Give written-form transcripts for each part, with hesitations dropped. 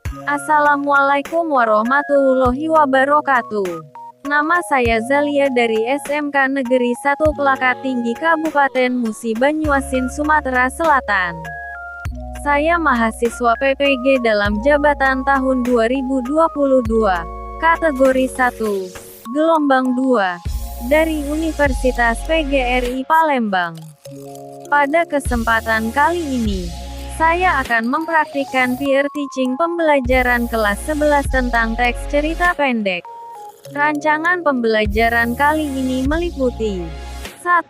Assalamualaikum warahmatullahi wabarakatuh. Nama saya Zalia dari SMK Negeri 1 Pelakat Tinggi Kabupaten Musi Banyuasin, Sumatera Selatan. Saya mahasiswa PPG dalam jabatan tahun 2022, kategori 1, gelombang 2, dari Universitas PGRI Palembang. Pada kesempatan kali ini, saya akan mempraktikkan peer teaching pembelajaran kelas 11 tentang teks cerita pendek. Rancangan pembelajaran kali ini meliputi 1.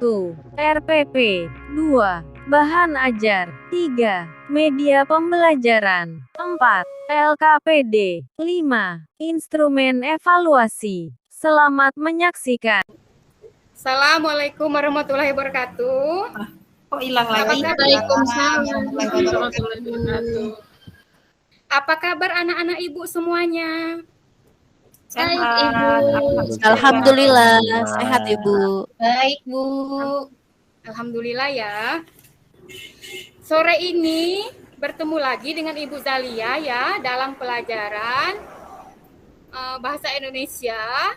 RPP 2. Bahan ajar 3. Media pembelajaran 4. LKPD 5. Instrumen evaluasi. Selamat menyaksikan. Assalamualaikum warahmatullahi wabarakatuh. Kok hilang lagi? Apa kabar anak-anak ibu semuanya? Sehat. Alhamdulillah, sehat Ibu. Baik, Bu. Alhamdulillah ya. Sore ini bertemu lagi dengan Ibu Zalia ya dalam pelajaran bahasa Indonesia.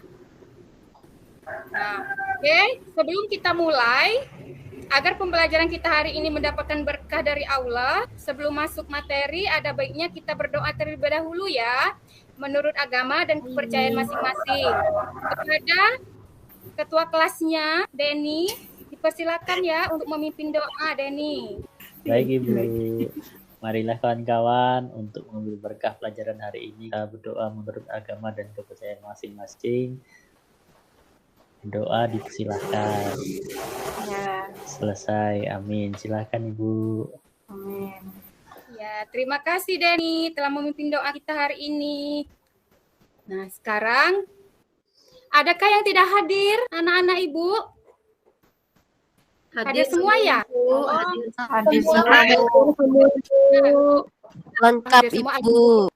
Nah, oke, sebelum kita mulai, agar pembelajaran kita hari ini mendapatkan berkah dari Allah, sebelum masuk materi, ada baiknya kita berdoa terlebih dahulu ya, menurut agama dan kepercayaan masing-masing. Kepada ketua kelasnya, Denny, dipersilakan ya untuk memimpin doa, Denny. Baik Ibu, marilah kawan-kawan untuk mengambil berkah pelajaran hari ini. Kita berdoa menurut agama dan kepercayaan masing-masing. Doa dipersilahkan. Ya. Selesai, amin. Silakan Ibu. Amin. Ya, terima kasih Denny telah memimpin doa kita hari ini. Nah, sekarang adakah yang tidak hadir anak-anak Ibu? Hadir semua ya? Hadir semua. Lengkap Hadir semua. Ibu.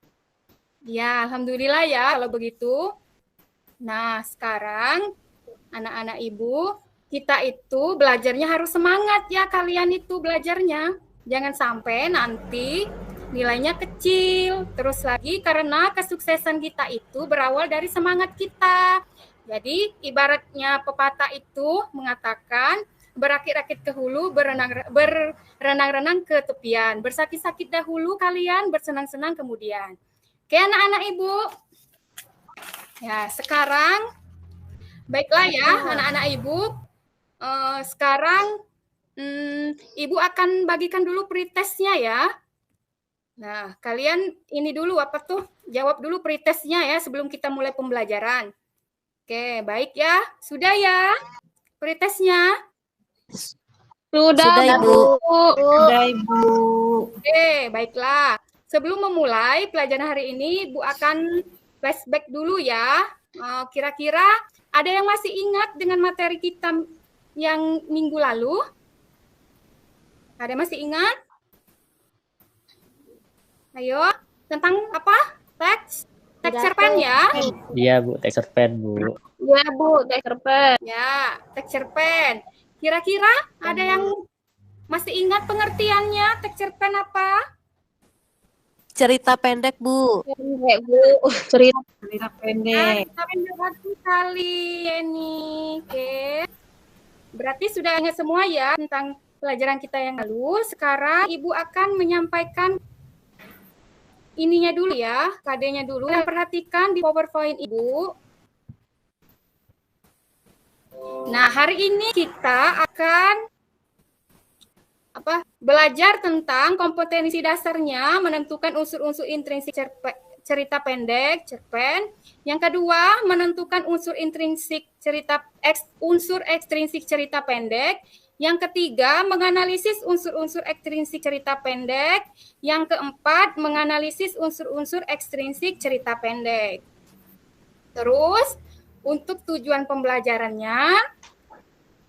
Ya, alhamdulillah ya kalau begitu. Nah, sekarang anak-anak Ibu, kita itu belajarnya harus semangat ya, kalian itu belajarnya. Jangan sampai nanti nilainya kecil. Terus lagi karena kesuksesan kita itu berawal dari semangat kita. Jadi ibaratnya pepatah itu mengatakan berakit-rakit ke hulu, berenang-renang ke tepian. Bersakit-sakit dahulu kalian, bersenang-senang kemudian. Oke anak-anak Ibu. Ya, sekarang baiklah ya anak-anak Ibu. Sekarang Ibu akan bagikan dulu pretestnya ya. Nah, kalian ini dulu jawab dulu pretestnya ya sebelum kita mulai pembelajaran. Oke, baik ya. Sudah ya pretestnya? Sudah Ibu. Sudah, Ibu. Oke, baiklah. Sebelum memulai pelajaran hari ini, Ibu akan flashback dulu ya. Kira-kira ada yang masih ingat dengan materi kita yang minggu lalu? Ada masih ingat? Ayo, tentang apa? Teks cerpen ya? Iya Bu, teks cerpen Bu. Iya, Bu, teks cerpen. Ya, teks cerpen. Kira-kira ada yang masih ingat pengertiannya teks cerpen apa? Cerita pendek Bu. Pendek, Bu. Cerita pendek. Bagus sekali ini. Oke. Berarti sudah ingat semua ya tentang pelajaran kita yang lalu. Sekarang Ibu akan menyampaikan ininya dulu ya, KD-nya dulu. Dan perhatikan di PowerPoint Ibu. Nah, hari ini kita akan belajar tentang kompetensi dasarnya menentukan unsur-unsur intrinsik cerita pendek, cerpen. Yang kedua, menentukan unsur ekstrinsik cerita pendek. Yang ketiga, menganalisis unsur-unsur ekstrinsik cerita pendek. Yang keempat, menganalisis unsur-unsur ekstrinsik cerita pendek. Terus, untuk tujuan pembelajarannya,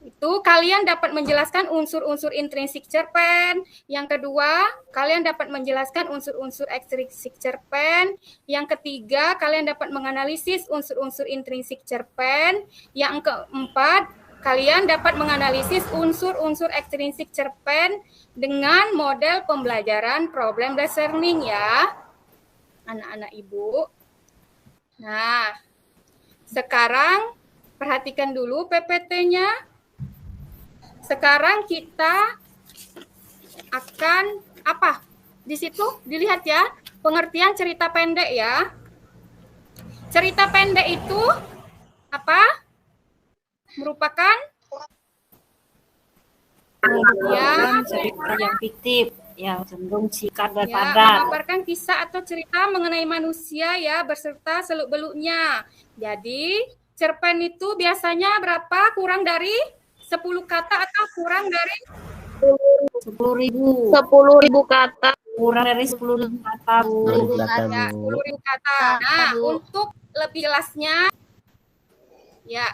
itu kalian dapat menjelaskan unsur-unsur intrinsik cerpen. Yang kedua, kalian dapat menjelaskan unsur-unsur ekstrinsik cerpen. Yang ketiga, kalian dapat menganalisis unsur-unsur intrinsik cerpen. Yang keempat, kalian dapat menganalisis unsur-unsur ekstrinsik cerpen dengan model pembelajaran problem-based learning ya. anak-anak Ibu. Nah, sekarang perhatikan dulu PPT-nya. Sekarang kita akan apa? Di situ dilihat ya, pengertian cerita pendek ya. Cerita pendek itu apa? Merupakan ya, cerita yang fiktif, yang cenderung singkat dan ya, padat. mengabarkan kisah atau cerita mengenai manusia ya beserta seluk-beluknya. Jadi, cerpen itu biasanya berapa? Kurang dari 10 kata atau kurang dari 10.000, 10.000 kata. kurang dari 10.000 kata, Bu. Kata, ya, Bu. 10.000 kata. Nah, untuk lebih jelasnya ya,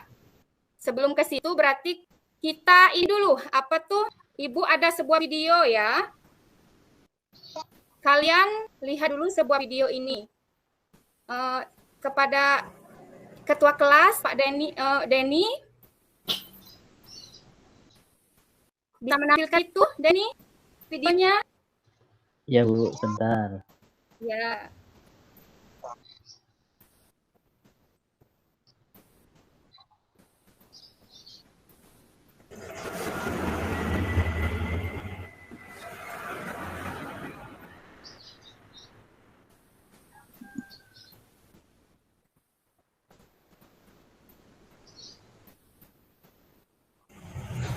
sebelum ke situ berarti kita ini dulu, apa tuh? Ibu ada sebuah video ya. Kalian lihat dulu sebuah video ini. Kepada Ketua kelas, Pak Denny, bisa menampilkan itu, Denny, videonya? Ya, Bu, bentar. Ya.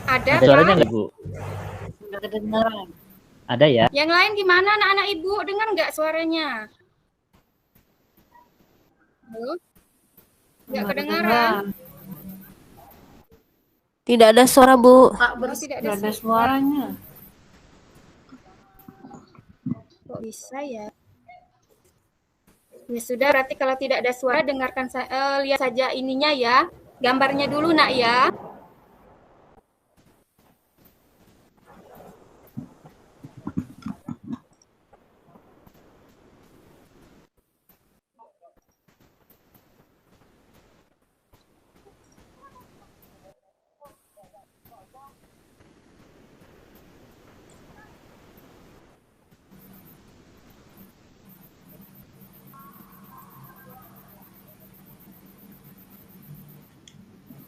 Ada, Ada suaranya Pak? nggak, Bu? Sudah kedengaran. Ada ya? Yang lain gimana anak-anak Ibu? Dengar nggak suaranya? Halo? Nggak kedengaran. Tidak ada suara, Bu. Tidak Sudah ada ada suaranya. Kok bisa ya? Ya sudah, berarti kalau tidak ada suara, dengarkan lihat saja ininya ya. Gambarnya dulu, Nak ya.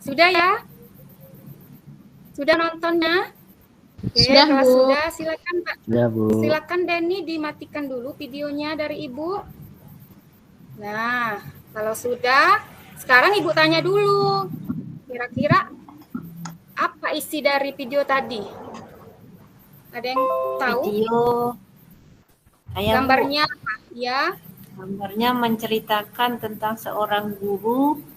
Sudah ya? Sudah nontonnya? Oke, Sudah, kalau Bu. sudah silakan Pak. Ya, Bu. Silakan Denny dimatikan dulu videonya dari Ibu. Nah, kalau sudah, sekarang Ibu tanya dulu. Kira-kira apa isi dari video tadi? Ada yang tahu? Video. Ayah, Bu. Gambarnya apa? Ya. Gambarnya menceritakan tentang seorang guru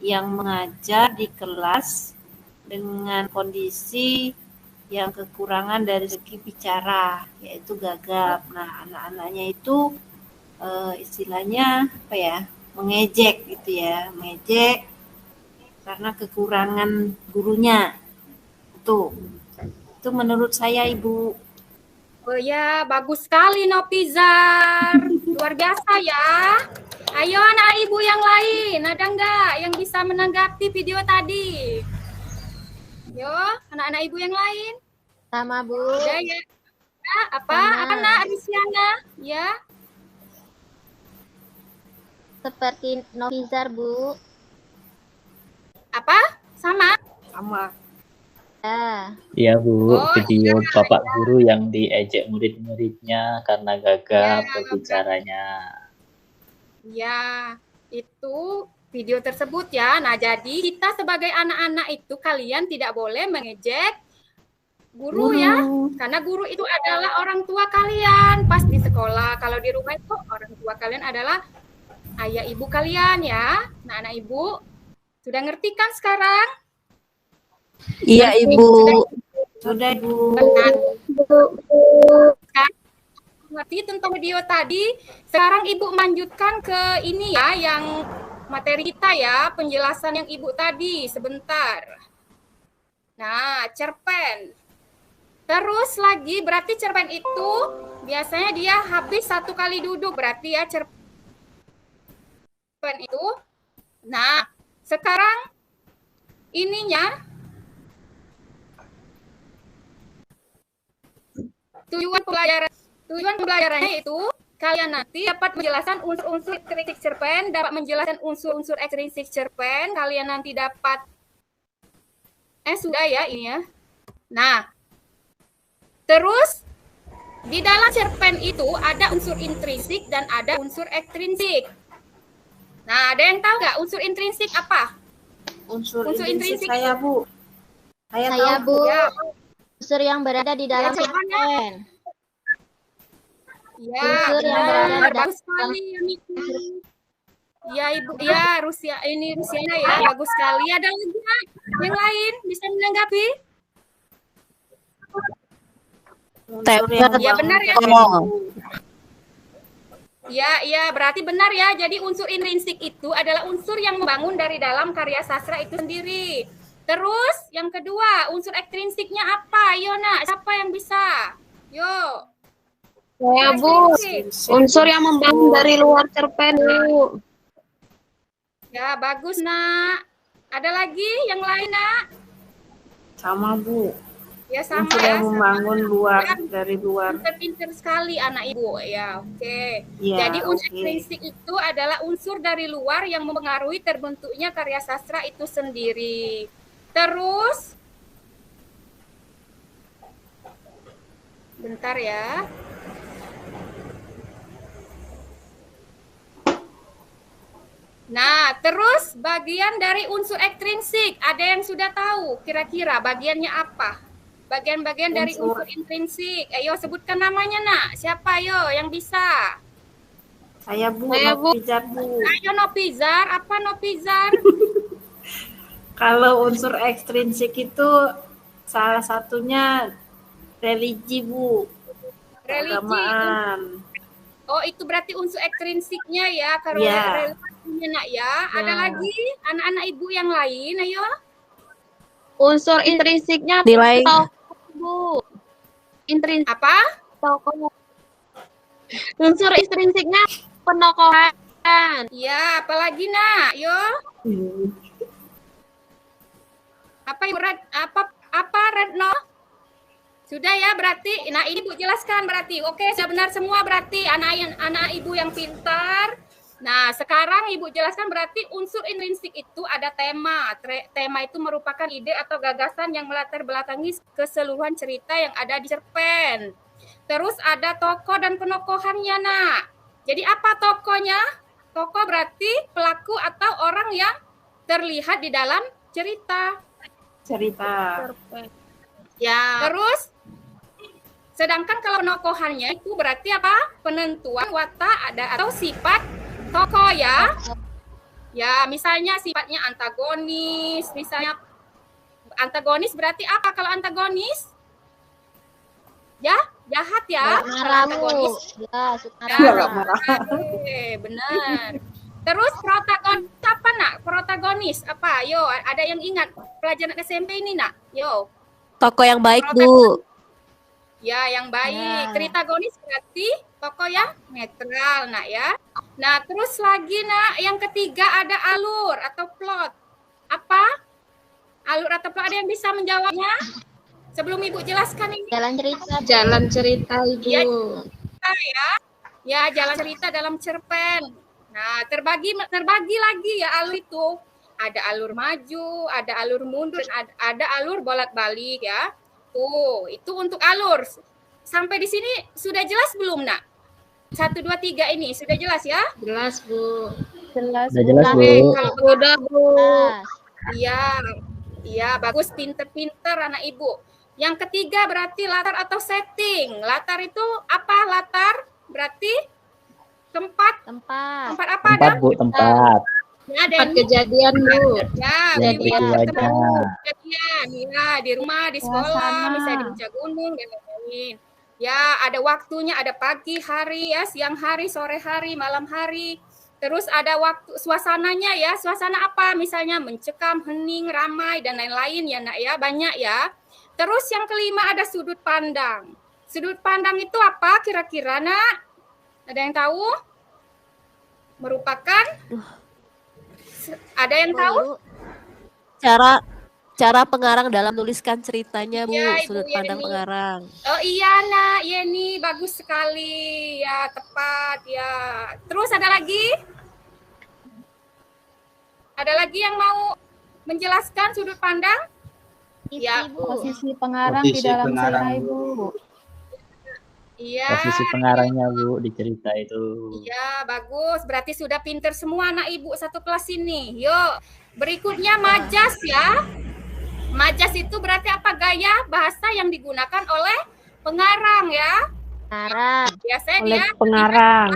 yang mengajar di kelas dengan kondisi yang kekurangan dari segi bicara, yaitu gagap. Nah, anak-anaknya itu istilahnya apa ya, mengejek gitu ya, mengejek karena kekurangan gurunya. Itu menurut saya, Ibu. Oh ya, bagus sekali Nopizar. Luar biasa ya. Ayo anak Ibu yang lain, ada nggak yang bisa menanggapi video tadi? Yo, anak-anak Ibu yang lain. Sama, Bu. Udah ya. Nah, apa? Sama. Apa nak Arisiana? Ya. Seperti Novizar, Bu. Apa? Sama? Sama. Ya. Iya, Bu. Oh, Video Bapak Guru yang diejek murid-muridnya karena gagap Ya. berbicaranya. Ya, itu video tersebut ya. Nah, jadi kita sebagai anak-anak itu kalian tidak boleh mengejek guru ya. Karena guru itu adalah orang tua kalian pas di sekolah. Kalau di rumah itu orang tua kalian adalah ayah ibu kalian ya. Nah, anak ibu sudah ngerti kan sekarang? Iya, Ibu. Sudah, Ibu. Ngerti tentang video tadi. Sekarang Ibu lanjutkan ke ini ya, yang materi kita ya, penjelasan yang Ibu tadi sebentar. Nah, cerpen. Terus lagi, berarti cerpen itu biasanya dia habis 1 kali duduk, berarti ya cerpen itu. Nah, sekarang ininya tujuan pembelajarannya itu kalian nanti dapat menjelaskan unsur-unsur intrinsik cerpen, dapat menjelaskan unsur-unsur ekstrinsik cerpen, kalian nanti dapat sudah ya ini ya. Nah, terus di dalam cerpen itu ada unsur intrinsik dan ada unsur ekstrinsik. Nah, ada yang tahu nggak unsur intrinsik apa? Unsur Unsur intrinsik intrinsik. saya, Bu. Saya Saya, tahu, Bu. Ya, Unsur yang berada di dalam siapa, Nak? cerpen. ya Unsur yang berada di benar. dalam Bagus sekali ya, Miki. Ya, Ibu. Ya, Rusiana ya. Bagus sekali. Ada lagi Nak? Yang lain bisa menanggapi? unsur yang Tempat. Ya, benar ya. membangun. Ya, berarti benar ya. Jadi unsur intrinsik itu adalah unsur yang membangun dari dalam karya sastra itu sendiri. Terus yang kedua, unsur ekstrinsiknya apa? Yo, Nak, siapa yang bisa? Yo. Saya, Bu. Ekstrinsik. Unsur yang membangun dari luar cerpen, Bu. Ya, bagus, Nak. Ada lagi yang lain, Nak? Sama, Bu. Ya, sama Unsur ya. yang Sama. membangun luar Ya, dari luar. pinter-pinter sekali anak Ibu. Ya, oke. Iya, Jadi unsur oke. ekstrinsik itu adalah unsur dari luar yang mempengaruhi terbentuknya karya sastra itu sendiri. Terus, bentar ya. Nah, terus bagian dari unsur ekstrinsik, ada yang sudah tahu kira-kira bagiannya apa? Bagian-bagian dari Unsur- unsur intrinsik. Ayo sebutkan namanya, Nak. Siapa yo yang bisa? Saya, Bu. Saya, Bu. Nofizar, Bu. Ayo Nopizar, apa Nopizar? Kalau unsur ekstrinsik itu salah satunya religi, Bu. Religi. Keagamaan. Oh, itu berarti unsur ekstrinsiknya ya, kalau Iya. relasinya, Nak ya. Ada Ya. lagi anak-anak Ibu yang lain, ayo. Unsur intrinsiknya Nilai. tokoh, Bu. Intrinsik Apa? tokoh. Unsur intrinsiknya penokohan. Ya, apalagi, Nak? Yo. Apa Ibu Red? Apa Redno? Sudah ya berarti. Nah, ini Bu jelaskan berarti. Oke, sudah benar semua berarti anak Ibu yang pintar. Nah, sekarang Ibu jelaskan berarti unsur intrinsik itu ada tema. Tema itu merupakan ide atau gagasan yang melatar belakangi keseluruhan cerita yang ada di cerpen. Terus ada tokoh dan penokohannya, Nak. Jadi apa tokohnya? Tokoh berarti pelaku atau orang yang terlihat di dalam cerita. Cerita. Ya. Terus sedangkan kalau penokohannya itu berarti apa? Penentuan watak ada atau sifat tokoh ya. Ya, misalnya sifatnya antagonis, misalnya antagonis berarti apa kalau antagonis? Ya, jahat ya. Kalau Marah, Bu. antagonis. Ya, suka Ya, marah. oke, benar. Terus protagonis apa, Nak? Protagonis apa? Yo, ada yang ingat pelajaran SMP ini, Nak? Yo. Toko yang baik, Bu. Ya, yang baik. Ya. Tritagonis berarti tokoh yang netral, Nak ya. Nah, terus lagi, Nak, yang ketiga ada alur atau plot. Apa? Alur atau plot, ada yang bisa menjawabnya? Sebelum Ibu jelaskan ini. Jalan cerita. Jalan cerita, Ibu. Ya, ya, jalan cerita dalam cerpen. Nah, terbagi lagi ya alur itu. Ada alur maju, ada alur mundur, ada alur bolak-balik ya. Tuh, itu untuk alur. Sampai di sini sudah jelas belum, Nak? 1, 2, 3 ini sudah jelas ya? Jelas, Bu. Jelas. Udah jelas, Bu. Kalau Udah, Bu. iya, iya bagus, pinter-pinter anak Ibu. Yang ketiga berarti latar atau setting. Latar itu apa? Latar berarti tempat Tempat. apa? Tempat, Bu, tempat. Ya, Tempat kejadian, Bu. Ya, Ya, Bibi, peristiwanya. kejadian, ya, di rumah, di sekolah, Suasana. misalnya di puncak gunung dan lain-lain. Ya, ada waktunya, ada pagi hari, ya, siang hari, sore hari, malam hari. Terus ada waktu suasananya ya, suasana apa? Misalnya mencekam, hening, ramai dan lain-lain ya, Nak ya, banyak ya. Terus yang kelima ada sudut pandang. Sudut pandang itu apa kira-kira, Nak? Ada yang tahu? Merupakan ada yang tahu? Cara Cara pengarang dalam menuliskan ceritanya, Bu. Ya, Ibu Sudut pandang Yeni. pengarang. Oh iya, Nak Yeni, bagus sekali. Ya, tepat ya. Terus ada lagi? Ada lagi yang mau menjelaskan sudut pandang? Ya. Posisi pengarang Posisi di dalam pengarang, cerita Bu. Ibu. Iya. Posisi pengarangnya Bu di cerita itu. Iya, bagus. Berarti sudah pinter semua anak Ibu satu kelas ini. Yuk, berikutnya majas ya. Majas itu berarti apa? Gaya bahasa yang digunakan oleh pengarang ya. Pengarang. Biasanya Oleh dia pengarang.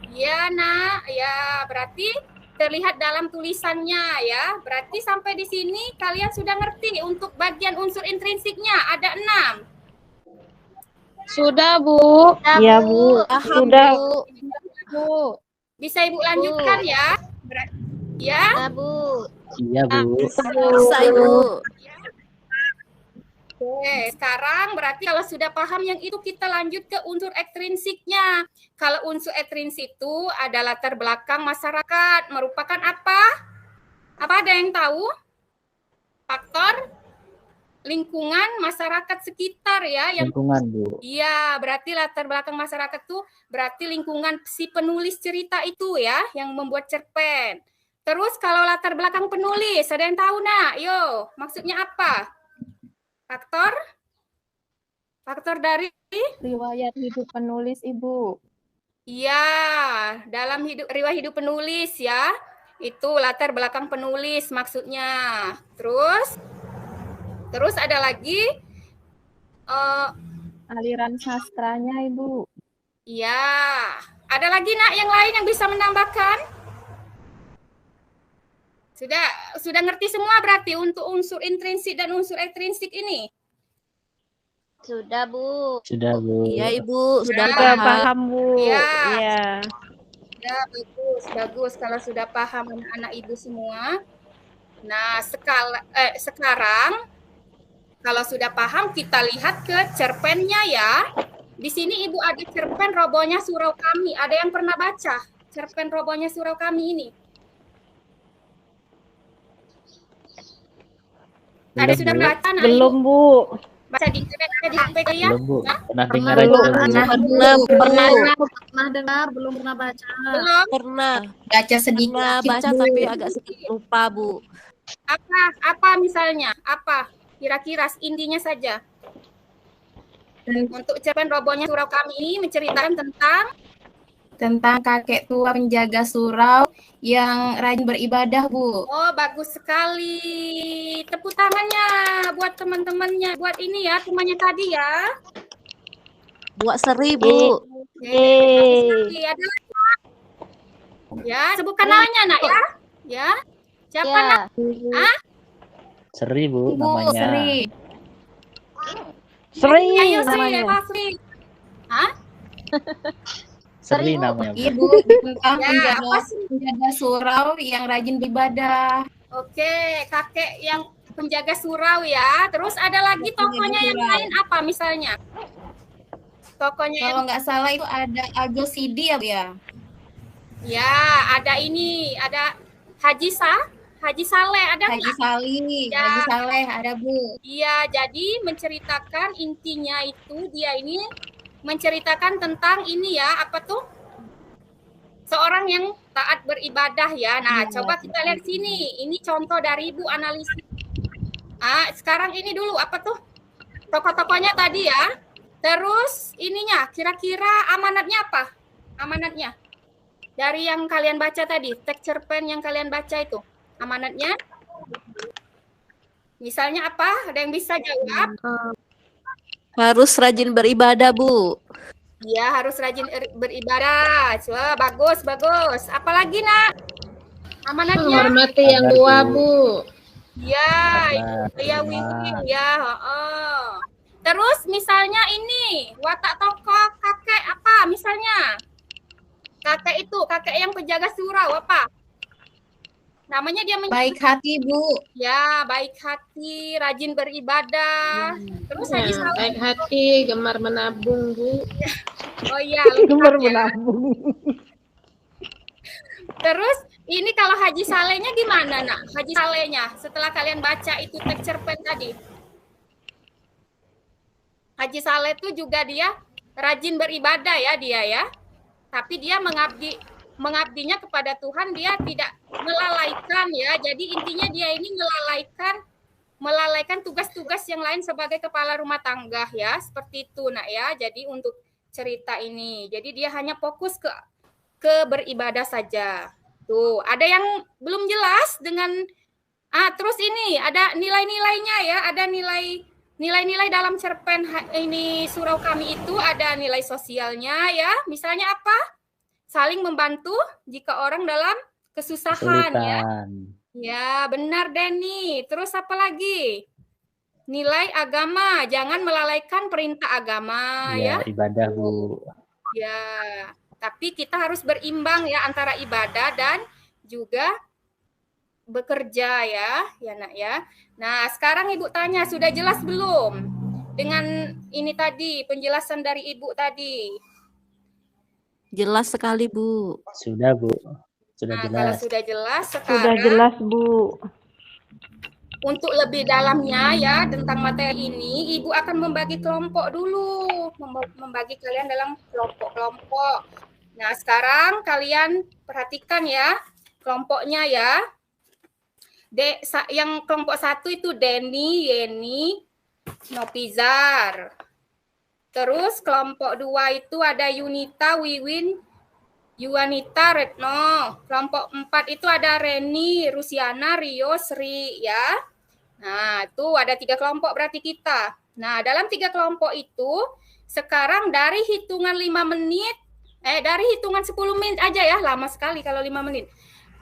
Iya, Nak. Ya, berarti terlihat dalam tulisannya ya. Berarti sampai di sini kalian sudah ngerti untuk bagian unsur intrinsiknya ada 6. Sudah, Bu. Iya, Bu. Paham, Sudah. Bu. Bu. Bisa Ibu lanjutkan ya? Ya. Sudah, Bu. Iya Bu. Bisa, Ibu. Oke, sekarang berarti kalau sudah paham yang itu kita lanjut ke unsur ekstrinsiknya. Kalau unsur ekstrinsik itu ada latar belakang masyarakat, merupakan apa? Apa ada yang tahu? Faktor lingkungan masyarakat sekitar ya yang Lingkungan Bu. iya, berarti latar belakang masyarakat tuh berarti lingkungan si penulis cerita itu ya yang membuat cerpen. Terus kalau latar belakang penulis, ada yang tahu Nak? Yo, maksudnya apa? Faktor dari Riwayat hidup penulis, Ibu. iya, dalam riwayat hidup penulis ya. Itu latar belakang penulis maksudnya. Terus ada lagi Aliran sastranya, Ibu. iya. Ada lagi Nak yang lain yang bisa menambahkan? Sudah ngerti semua berarti untuk unsur intrinsik dan unsur ekstrinsik ini? Sudah, Bu. Sudah Bu. Iya, Ibu. Sudah Ya. Sudah paham. paham, Bu. Iya. Iya. Ya, bagus kalau sudah paham anak-anak Ibu semua. Nah, sekarang kalau sudah paham kita lihat ke cerpennya ya. Di sini Ibu ada cerpen Robohnya Surau Kami. Ada yang pernah baca cerpen Robohnya Surau Kami ini? Ada Belum, sudah Bu. baca? Nah, Belum, Ibu Bu. baca di internet di HP ya? Belum Bu. Pernah dengar Belum. aja Bu. Pernah, Bu. Pernah dengar, belum pernah baca. Belum. Pernah. Baca sedikit. Pernah baca tapi agak sedikit lupa, Bu. Apa misalnya? Apa? Kira-kira intinya saja. Untuk cerpen Robohnya Surau Kami ini menceritakan Tentang kakek tua penjaga surau yang rajin beribadah, Bu. oh, bagus sekali. Tepuk tangannya buat teman-temannya. Buat ini ya, temannya tadi ya. Buat seri, Bu. Bagus sekali. Ada lagi, Nak? Ya, sebutkan namanya, Nak ya. Ya. Siapa, Nak? Seri Bu namanya. Sri Ayo, Sri. namanya. Apa, Sri? Hah? Seri namanya Bu. Iya, Bu, tentang Ya, apa sih? penjaga surau yang rajin beribadah. Oke, kakek yang penjaga surau ya. Terus ada lagi tokohnya yang lain apa misalnya? Tokohnya yang Kalau nggak salah itu ada Agil Sidi ya, Bu ya. ya ada ini, ada Haji Saleh ada Haji nggak? Salih, Ya. Haji Saleh ada, Bu. Iya, jadi menceritakan intinya itu dia ini menceritakan tentang ini ya, apa tuh? Seorang yang taat beribadah ya. Nah, coba kita lihat sini. Ini contoh dari Ibu analisis. Sekarang ini dulu apa tuh? Tokoh-tokohnya tadi ya. Terus ininya kira-kira amanatnya apa? Amanatnya. Dari yang kalian baca tadi, teks cerpen yang kalian baca itu. Amanatnya? Misalnya apa? Ada yang bisa jawab? Harus rajin beribadah, Bu. Iya, harus rajin beribadah. Wah, bagus. Apalagi, Nak? Amanatnya? Menghormati yang tua, Bu. Iya, ya Wiwi, ya. Terus misalnya ini, watak tokoh kakek apa misalnya? Kakek yang penjaga surau apa? Namanya dia Baik hati, Bu. ya, baik hati, rajin beribadah. Terus Haji Nah, Saleh. baik hati, gemar menabung, Bu. Oh iya, Gemar lengkap ya. menabung. Terus Ini kalau Haji Salehnya gimana, Nak? Haji Salehnya setelah kalian baca itu teks cerpen tadi. Haji Saleh itu juga dia rajin beribadah ya dia ya. Tapi dia mengabdinya kepada Tuhan, dia tidak melalaikan ya. Jadi intinya dia ini melalaikan tugas-tugas yang lain sebagai kepala rumah tangga ya. Seperti itu, Nak ya. Jadi untuk cerita ini. Jadi dia hanya fokus ke beribadah saja. Tuh, ada yang belum jelas dengan terus ini ada nilai-nilainya ya, ada nilai-nilai dalam cerpen ini surau kami itu ada nilai sosialnya ya. Misalnya apa? Saling membantu jika orang dalam kesusahan ya. Ya, benar Denny. Terus apa lagi? Nilai agama, jangan melalaikan perintah agama ya. Ibadah, Bu. Ya. Tapi kita harus berimbang ya antara ibadah dan juga bekerja ya, Nak ya. Nah, sekarang Ibu tanya, sudah jelas belum dengan ini tadi, penjelasan dari Ibu tadi? Jelas sekali, Bu. Sudah, Bu. Sudah jelas. Kalau sudah jelas, sekarang Sudah jelas, Bu. untuk lebih dalamnya ya tentang materi ini, Ibu akan membagi kelompok dulu, membagi kalian dalam kelompok-kelompok. Nah, sekarang kalian perhatikan ya kelompoknya ya. Yang kelompok 1 itu Denny, Yeni, Nopizar. Terus kelompok 2 itu ada Yunita, Wiwin, Yuanita, Retno. Kelompok 4 itu ada Reni, Rusiana, Rio, Sri ya. Nah, itu ada 3 kelompok berarti kita. Nah, dalam 3 kelompok itu sekarang dari hitungan 5 menit dari hitungan 10 menit aja ya, lama sekali kalau 5 menit.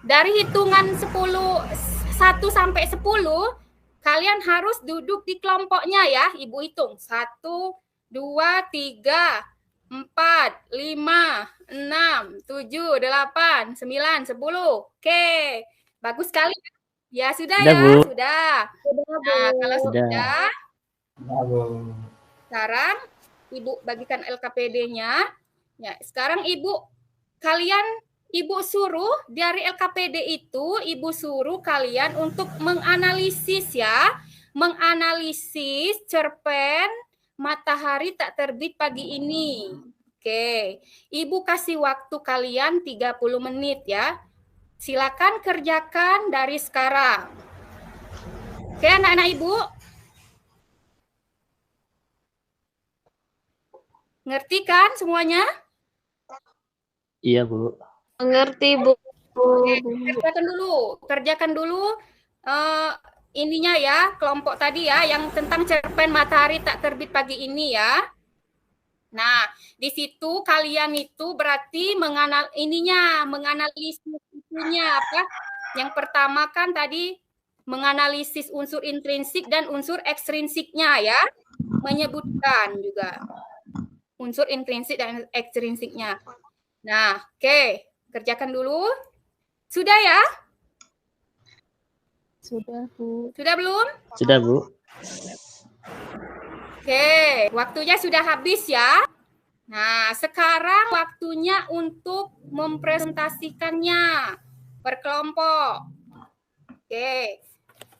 Dari hitungan 1 sampai 10, kalian harus duduk di kelompoknya ya. Ibu hitung. 1, 2, 3, 4, 5, 6, 7, 8, 9, 10. Oke. Bagus sekali. Ya, sudah ya. Bu. Sudah. Nah, kalau sudah. Sekarang Ibu bagikan LKPD-nya. Ya, sekarang Ibu suruh dari LKPD itu, Ibu suruh kalian untuk menganalisis ya, menganalisis cerpen Matahari Tak Terbit Pagi Ini. Oke, Ibu kasih waktu kalian 30 menit ya. Silakan kerjakan dari sekarang. Oke, anak-anak Ibu? Ngerti kan semuanya? Iya, Bu. Mengerti, Bu. Kerjakan dulu ininya ya, kelompok tadi ya, yang tentang cerpen Matahari Tak Terbit Pagi Ini ya. Nah, di situ kalian itu berarti menganalisis itunya apa? Yang pertama kan tadi menganalisis unsur intrinsik dan unsur ekstrinsiknya ya, menyebutkan juga unsur intrinsik dan ekstrinsiknya. Nah, oke. Kerjakan dulu. Sudah ya? Sudah, Bu. Sudah belum? Sudah, Bu. Oke, waktunya sudah habis ya. Nah, sekarang waktunya untuk mempresentasikannya per kelompok. Oke,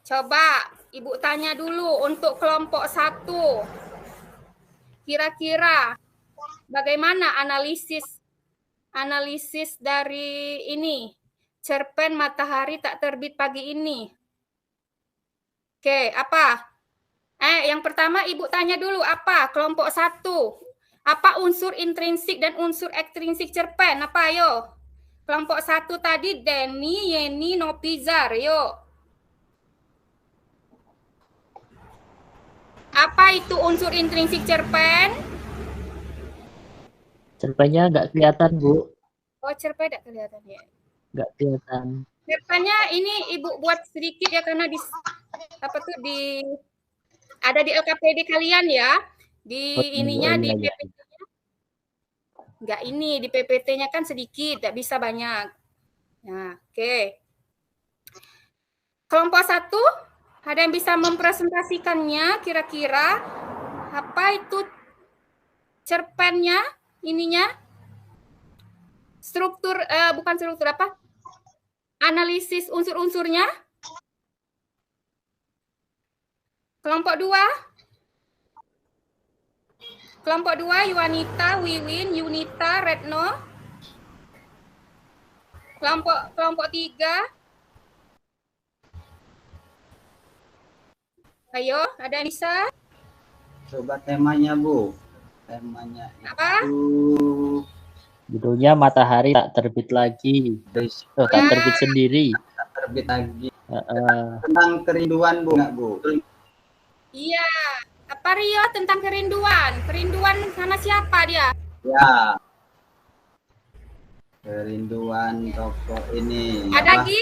coba Ibu tanya dulu untuk kelompok 1. Kira-kira bagaimana analisis dari ini cerpen Matahari Tak Terbit Pagi Ini? Oke, apa? Yang pertama Ibu tanya dulu apa? Kelompok 1. Apa unsur intrinsik dan unsur ekstrinsik cerpen? Apa ayo? Kelompok 1 tadi Denny, Yeni, Nopizar, yuk. Apa itu unsur intrinsik cerpen? Cerpennya nggak kelihatan, Bu. Oh, cerpen nggak kelihatan ya? Nggak kelihatan. Cerpennya ini Ibu buat sedikit ya, karena ada di LKPD kalian ya. Di ininya di PPT-nya. Enggak ini, di PPT-nya kan sedikit, tidak bisa banyak. Nah, oke. Kelompok 1, ada yang bisa mempresentasikannya kira-kira apa itu cerpennya, ininya? Bukan struktur apa? analisis unsur-unsurnya. Kelompok 2. Kelompok 2, Yuanita, Wiwin, Yunita, Retno. Kelompok 3. Ayo, ada yang bisa? Coba temanya, Bu. Temanya Apa? itu Judulnya Matahari Tak Terbit Lagi. Oh, tak terbit sendiri. terbit lagi. Heeh. Tentang kerinduan, Bu, enggak, Bu? Iya. Apa Rio tentang kerinduan? Kerinduan sama siapa dia? Ya. Kerinduan tokoh ini. Ada Apa? lagi?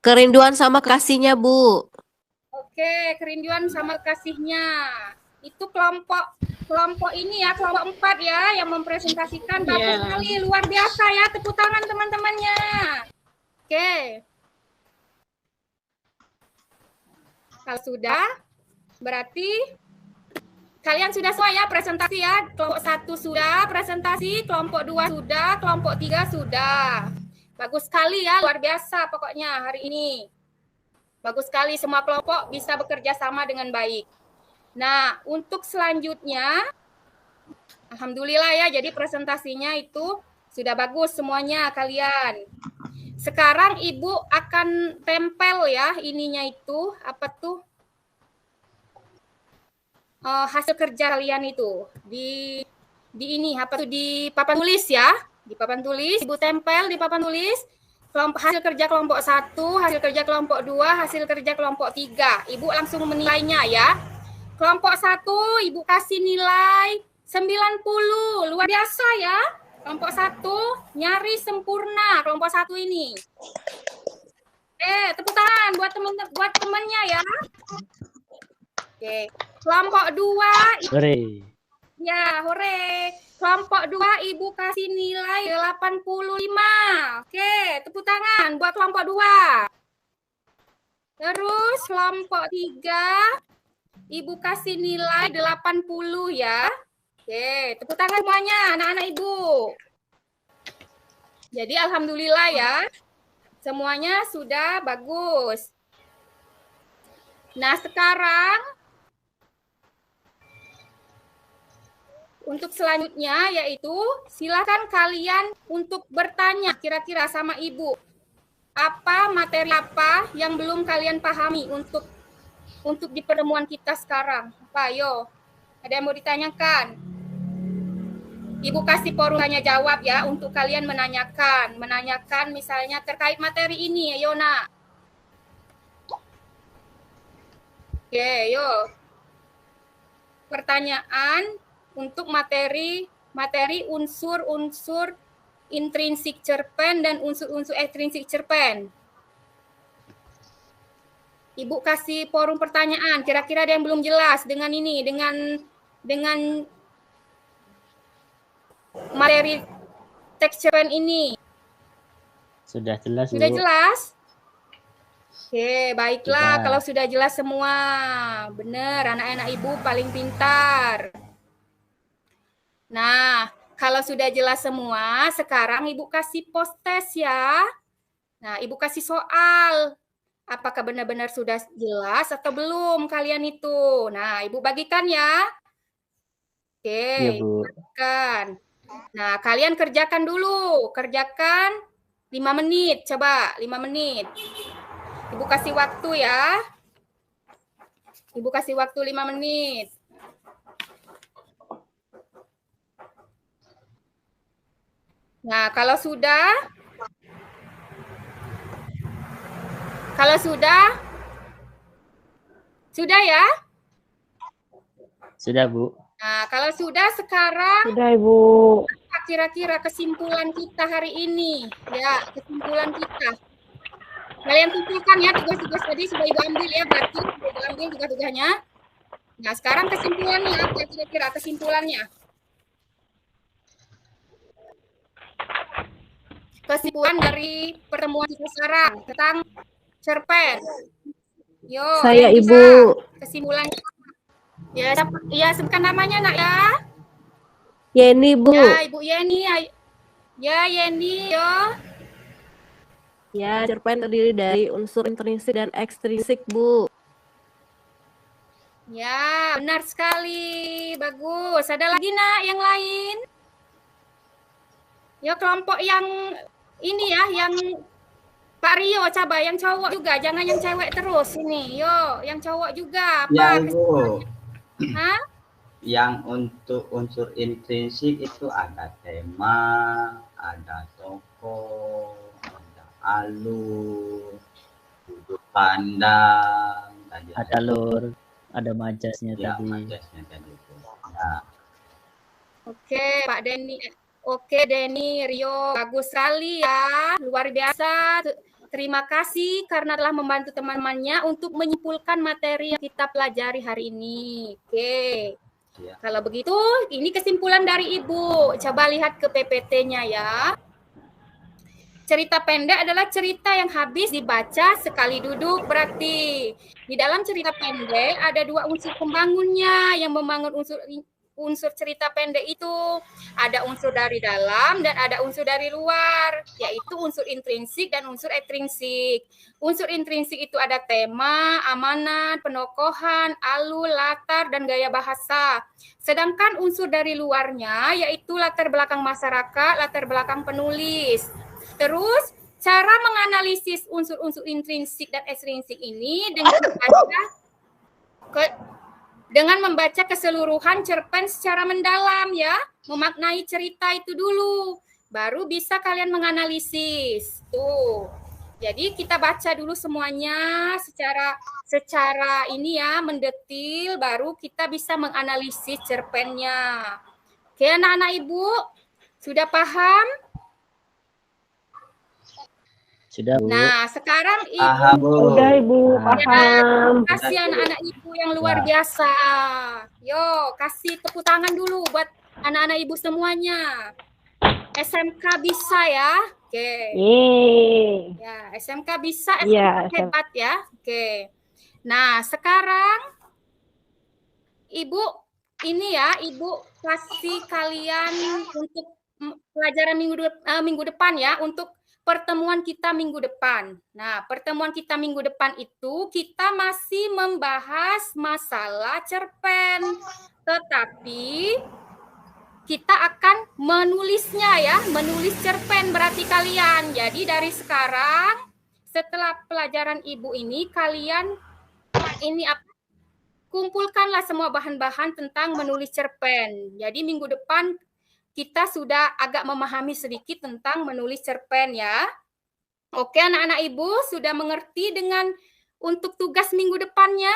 Kerinduan sama kasihnya, Bu. Oke, kerinduan sama kasihnya. Itu kelompok ini ya, kelompok 4 ya, yang mempresentasikan. Bagus sekali, luar biasa ya. Tepuk tangan teman-temannya. Oke. Kalau sudah, berarti kalian sudah semua ya presentasi ya. Kelompok 1 sudah presentasi, kelompok 2 sudah, kelompok 3 sudah. Bagus sekali ya, luar biasa pokoknya hari ini. Bagus sekali, semua kelompok bisa bekerja sama dengan baik. Nah, untuk selanjutnya, alhamdulillah ya, jadi presentasinya itu sudah bagus semuanya kalian. Sekarang Ibu akan tempel ya, ininya itu, apa tuh, hasil kerja kalian itu. Di ini, apa tuh, di papan tulis ya. Di papan tulis, Ibu tempel di papan tulis. Hasil kerja kelompok 1, hasil kerja kelompok 2, hasil kerja kelompok 3. Ibu langsung menilainya ya. Kelompok 1, Ibu kasih nilai 90. Luar biasa ya. Kelompok 1 nyaris sempurna kelompok 1 ini. Tepuk tangan buat temannya ya. Oke. Kelompok 2 Hore. ya, hore. Kelompok 2 Ibu kasih nilai 85. Oke, tepuk tangan buat kelompok 2. Terus kelompok 3 Ibu kasih nilai 80 ya. Oke, tepuk tangan semuanya anak-anak Ibu. Jadi alhamdulillah ya. Semuanya sudah bagus. Nah, sekarang untuk selanjutnya yaitu silakan kalian untuk bertanya kira-kira sama Ibu. Apa materi apa yang belum kalian pahami untuk di pertemuan kita sekarang? Apa, ayo. Ada yang mau ditanyakan? Ibu kasih forum tanya jawab ya untuk kalian menanyakan misalnya terkait materi ini, ayo nak. Oke, yuk. Pertanyaan untuk materi unsur-unsur intrinsik cerpen dan unsur-unsur ekstrinsik cerpen. Ibu kasih forum pertanyaan, kira-kira ada yang belum jelas dengan ini, dengan materi teks cerpen ini. Sudah jelas, Bu. Sudah jelas? Oke, baiklah Sudah. kalau sudah jelas semua. Benar, anak-anak Ibu paling pintar. Nah, kalau sudah jelas semua, sekarang Ibu kasih post test ya. Nah, Ibu kasih soal. Apakah benar-benar sudah jelas atau belum kalian itu? Nah, Ibu bagikan ya. Oke, Iya, Bu. bagikan. Nah, kalian kerjakan dulu. Kerjakan 5 menit. Coba 5 menit. Ibu kasih waktu ya. Ibu kasih waktu 5 menit. Nah, kalau sudah ya? Sudah, Bu. Nah, kalau sudah sekarang Sudah, Ibu. apa kira-kira kesimpulan kita hari ini? Ya, kesimpulan kita. Kalian kumpulkan ya tugas-tugas tadi sudah Ibu ambil ya, berarti sudah Ibu ambil tugas-tugasnya. Nah, sekarang kesimpulannya apa kira-kira kesimpulannya? Kesimpulan dari pertemuan kita sekarang tentang cerpen. Yo, Saya, yang bisa Ibu. kesimpulannya. Ya, sebutkan namanya nak ya. Yeni, Bu. Ya, Ibu Yeni. Ya, Yeni, yo. Ya, cerpen terdiri dari unsur intrinsik dan ekstrinsik, Bu. Ya, benar sekali. Bagus. Ada lagi, Nak, yang lain? Ya, kelompok yang ini ya, yang Pak Rio, coba yang cowok juga. Jangan yang cewek terus ini. Yo, yang cowok juga. Ya, Apa? Ibu. Hah? Yang untuk unsur intrinsik itu ada tema, ada tokoh, ada alur, sudut pandang, Ada lur, ada majasnya ya, tadi. majasnya tadi itu. Nah, Oke, Pak Denny. Oke, Denny, Rio, bagus sekali ya. Luar biasa. Terima kasih karena telah membantu teman-temannya untuk menyimpulkan materi yang kita pelajari hari ini. Oke. ya. Kalau begitu, ini kesimpulan dari Ibu. Coba lihat ke PPT-nya ya. Cerita pendek adalah cerita yang habis dibaca sekali duduk berarti. Di dalam cerita pendek ada dua unsur pembangunnya yang membangun unsur cerita pendek itu. Ada unsur dari dalam dan ada unsur dari luar, yaitu unsur intrinsik dan unsur ekstrinsik. Unsur intrinsik itu ada tema, amanat, penokohan, alur, latar, dan gaya bahasa. Sedangkan unsur dari luarnya yaitu latar belakang masyarakat, latar belakang penulis. Terus cara menganalisis unsur-unsur intrinsik dan ekstrinsik ini dengan membaca keseluruhan cerpen secara mendalam ya, memaknai cerita itu dulu, baru bisa kalian menganalisis. Tuh. Jadi kita baca dulu semuanya secara ini ya, mendetil, baru kita bisa menganalisis cerpennya. Oke, anak-anak Ibu, sudah paham? Sudah, Bu. Nah, sekarang Ibu. Paham, Bu. Udah, Ibu, paham. Terima kasih anak-anak Ibu yang luar biasa. Yo, kasih tepuk tangan dulu buat anak-anak Ibu semuanya. SMK bisa ya. Oke. Yeay. Ya, SMK bisa, SMK Iya, hebat ya. Oke. Nah, sekarang Ibu ini ya, Ibu kasih kalian untuk pelajaran minggu depan ya, untuk pertemuan kita minggu depan. Nah, pertemuan kita minggu depan itu kita masih membahas masalah cerpen. Tetapi kita akan menulisnya ya, menulis cerpen berarti kalian. Jadi dari sekarang setelah pelajaran Ibu ini kalian kumpulkanlah semua bahan-bahan tentang menulis cerpen. Jadi minggu depan kita sudah agak memahami sedikit tentang menulis cerpen ya. Oke, anak-anak Ibu sudah mengerti dengan untuk tugas minggu depannya?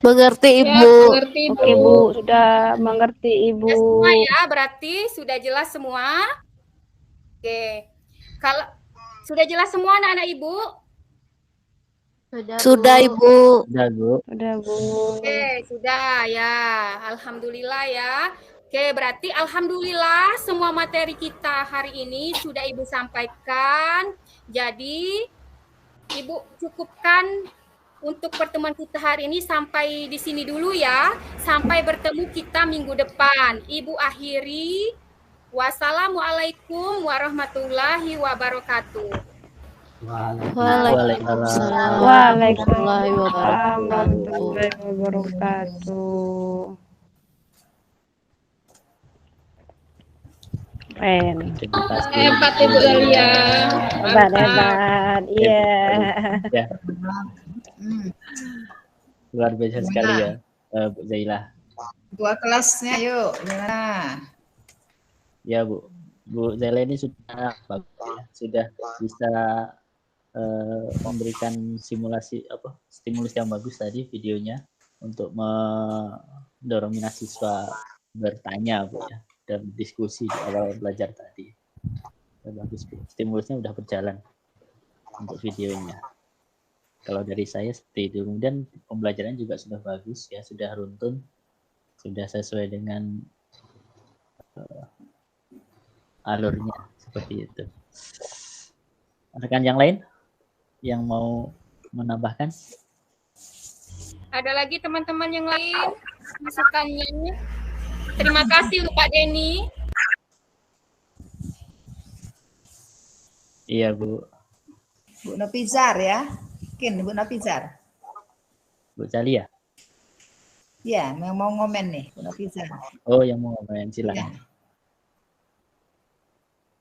Mengerti, Ya, Ibu. mengerti, Bu. Oke, Bu, sudah mengerti, Ibu. Sudah semua ya, berarti sudah jelas semua. Oke. Kalau sudah jelas semua anak-anak Ibu? Sudah, Ibu. Sudah, Bu. Sudah, Bu. Oke, sudah ya. Alhamdulillah ya. Oke, berarti alhamdulillah semua materi kita hari ini sudah Ibu sampaikan. Jadi, Ibu cukupkan untuk pertemuan kita hari ini sampai di sini dulu ya. Sampai bertemu kita minggu depan. Ibu akhiri. Wassalamualaikum warahmatullahi wabarakatuh. Waalaikumsalam. Waalaikumsalam wabarakatuh. warahmatullahi wabarakatuh. Keren. Terima kasih. Hebat Ibu Zalia. Hebat. Iya. Ya. Luar biasa sekali ya, Bu Zaila. Dua kelasnya yuk, gimana? Ya, Bu. Bu Zaila ini sudah bagus ya. Sudah bisa memberikan stimulus yang bagus tadi videonya untuk mendorong minat siswa bertanya, Bu ya, dan diskusi di awal belajar tadi. Bagus, Bu. Stimulusnya sudah berjalan untuk videonya. Kalau dari saya seperti itu. Kemudian pembelajaran juga sudah bagus ya, sudah runtun, sudah sesuai dengan alurnya seperti itu. Rekan yang lain yang mau menambahkan? Ada lagi teman-teman yang lain masukannya? Terima kasih untuk Pak Denny. Iya, Bu. Bu Nopizar ya. Mungkin Bu Nopizar. Bu Calia. Ya, yang mau ngomen nih, Bu Nopizar. Oh, yang mau ngomongin Ya. silahkan.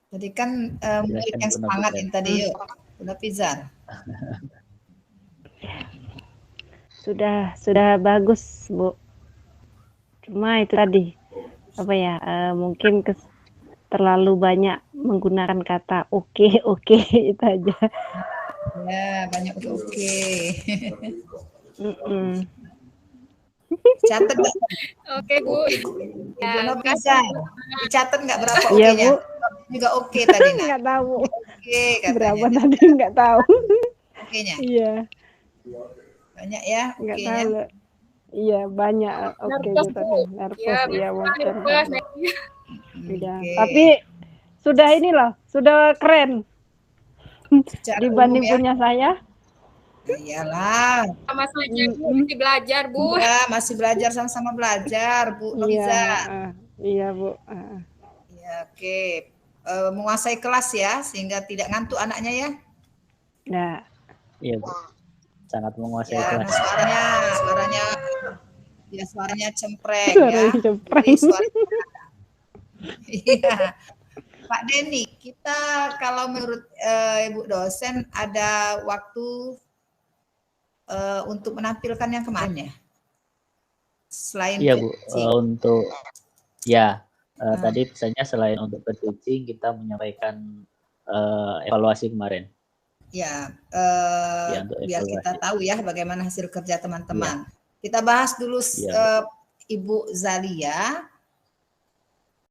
Tadi kan murid Silakan, yang Bu semangat Nopizar. ini tadi yuk. Bu Nopizar. Sudah bagus, Bu. Cuma itu tadi apa ya? Mungkin terlalu banyak menggunakan kata oke itu aja. Ya, banyak oke. Mm-mm. Catat nggak? Oke, Bu. Ya, Bu makasih. Nopizar. Dicatat nggak berapa Iya, oke-nya? Bu. Juga oke tadi nak. Nggak tahu Oke katanya. berapa tadi, nggak tahu. Oke-nya. Iya, Banyak ya nggak oke-nya. tahu. Iya, banyak oke Nervous, tadi. Bu. Nervous, Ya, iya mungkin. nervous. Iya. Oke. Tapi sudah ini loh, sudah keren Secara dibanding umum ya. punya saya. Iyalah. Sama saja, Bu. Masih belajar, Bu. Ya, masih belajar sama-sama belajar, Bu Iya, Nopizar. iya Bu. Ya, oke. Menguasai kelas ya, sehingga tidak ngantuk anaknya ya. Nah, Iya, Bu. Sangat menguasai Ya, kelas. suaranya cempreng suaranya ya. cempreng. Jadi suaranya. Iya. Pak Denny, kita kalau menurut Ibu dosen ada waktu untuk menampilkan yang kemana? Selain Iya, Bu. teaching. Untuk tadi pesannya selain untuk teaching, kita menyampaikan evaluasi kemarin. Ya, Ya, untuk biar kita evaluasi. tahu ya bagaimana hasil kerja teman-teman. Kita bahas dulu Iya. Ibu Zalia